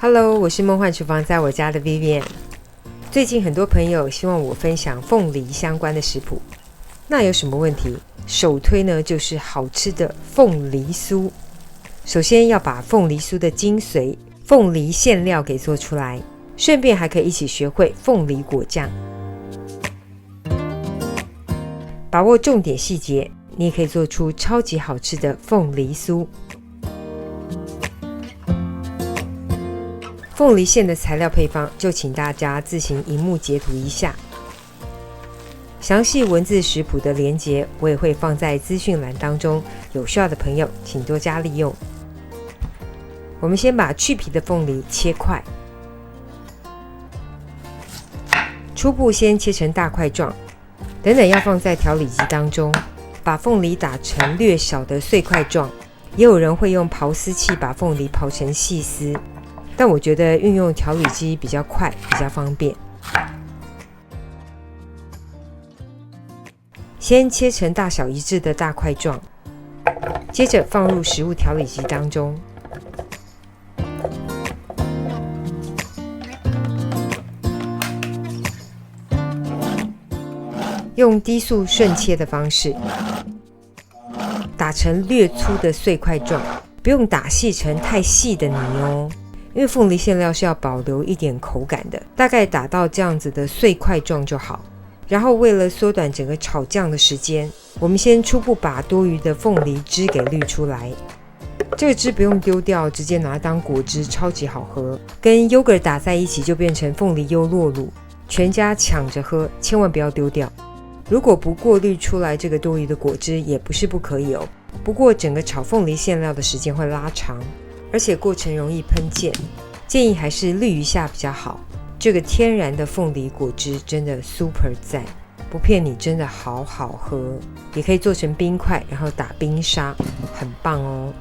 Hello， 我是梦幻厨房在我家的 Vivian。最近很多朋友希望我分享凤梨相关的食谱，那有什么问题？首推呢就是好吃的凤梨酥。首先要把凤梨酥的精髓凤梨馅料给做出来，顺便还可以一起学会凤梨果酱。把握重点细节，你也可以做出超级好吃的凤梨酥。凤梨馅的材料配方就请大家自行萤幕截图一下，详细文字食谱的连结我也会放在资讯栏当中，有需要的朋友请多加利用。我们先把去皮的凤梨切块，初步先切成大块状，等等要放在调理机当中，把凤梨打成略小的碎块状，也有人会用刨丝器把凤梨刨成细丝，但我觉得运用调理机比较快，比较方便。先切成大小一致的大块状，接着放入食物调理机当中。用低速顺切的方式，打成略粗的碎块状，不用打细成太细的泥哦。因为凤梨馅料是要保留一点口感的，大概打到这样子的碎块状就好。然后为了缩短整个炒酱的时间，我们先初步把多余的凤梨汁给滤出来。这个汁不用丢掉，直接拿来当果汁，超级好喝。跟 yogurt 打在一起就变成凤梨优酪乳，全家抢着喝，千万不要丢掉。如果不过滤出来这个多余的果汁也不是不可以哦，不过整个炒凤梨馅料的时间会拉长，而且过程容易喷溅，建议还是滤一下比较好。这个天然的凤梨果汁真的 super 赞，不骗你，真的好好喝。也可以做成冰块，然后打冰沙，很棒哦。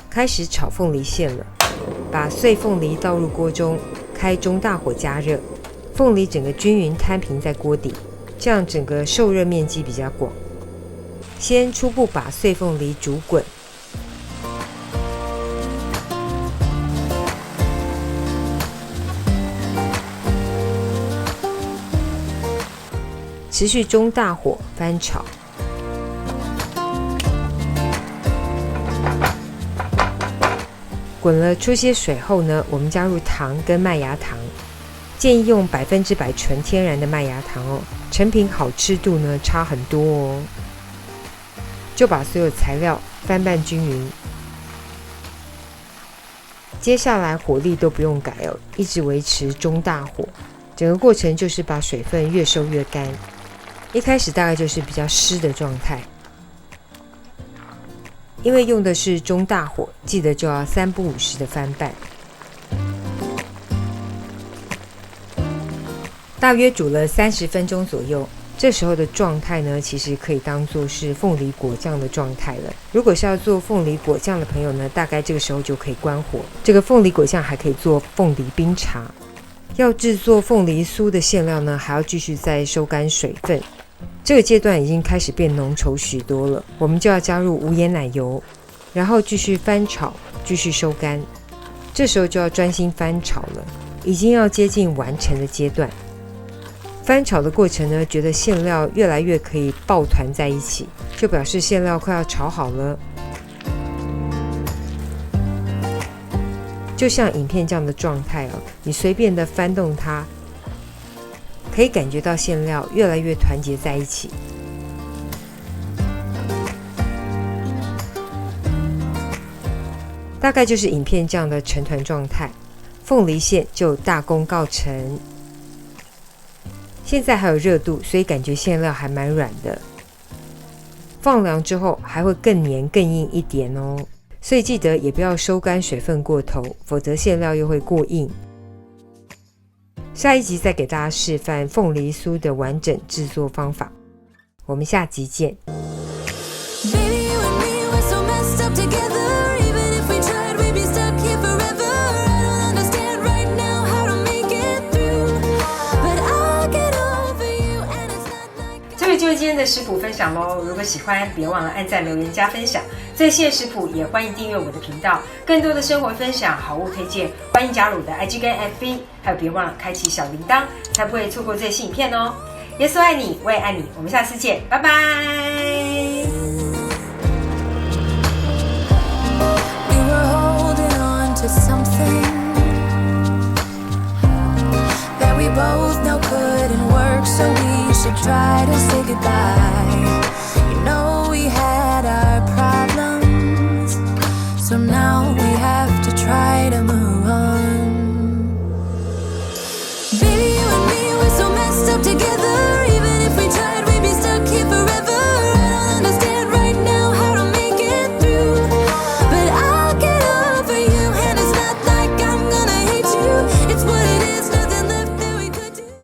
开始炒凤梨馅了，把碎凤梨倒入锅中，开中大火加热，凤梨整个均匀摊平在锅底，这样整个受热面积比较广。先初步把碎凤梨煮滚，持续中大火翻炒，滚了出些水后呢，我们加入糖跟麦芽糖，建议用100%纯天然的麦芽糖哦，成品好吃度呢差很多哦。就把所有材料翻拌均匀，接下来火力都不用改哦，一直维持中大火。整个过程就是把水分越收越干，一开始大概就是比较湿的状态。因为用的是中大火，记得就要3不5时的翻拌。大约煮了30分钟左右，这时候的状态呢，其实可以当作是凤梨果酱的状态了。如果是要做凤梨果酱的朋友呢，大概这个时候就可以关火。这个凤梨果酱还可以做凤梨冰茶。要制作凤梨酥的馅料呢，还要继续再收干水分。这个阶段已经开始变浓稠许多了，我们就要加入无盐奶油，然后继续翻炒，继续收干。这时候就要专心翻炒了，已经要接近完成的阶段。翻炒的过程呢，觉得馅料越来越可以抱团在一起，就表示馅料快要炒好了。就像影片这样的状态哦，你随便的翻动它，可以感觉到馅料越来越团结在一起。大概就是影片这样的成团状态，凤梨馅就大功告成。现在还有热度，所以感觉馅料还蛮软的。放凉之后还会更黏更硬一点哦，所以记得也不要收干水分过头，否则馅料又会过硬。下一集再给大家示范凤梨酥的完整制作方法，我们下集见。这位就会接天的食谱分享咯，如果喜欢，别忘了按赞、留言、加分享。最新的食谱也欢迎订阅我的频道，更多的生活分享、好物推荐，欢迎加入我的 IG 跟 FB， 还有别忘了开启小铃铛，才不会错过最新影片哦。耶稣爱你，我也爱你，我们下次见，拜拜。To something that we both know couldn't work, so we should try to say goodbye.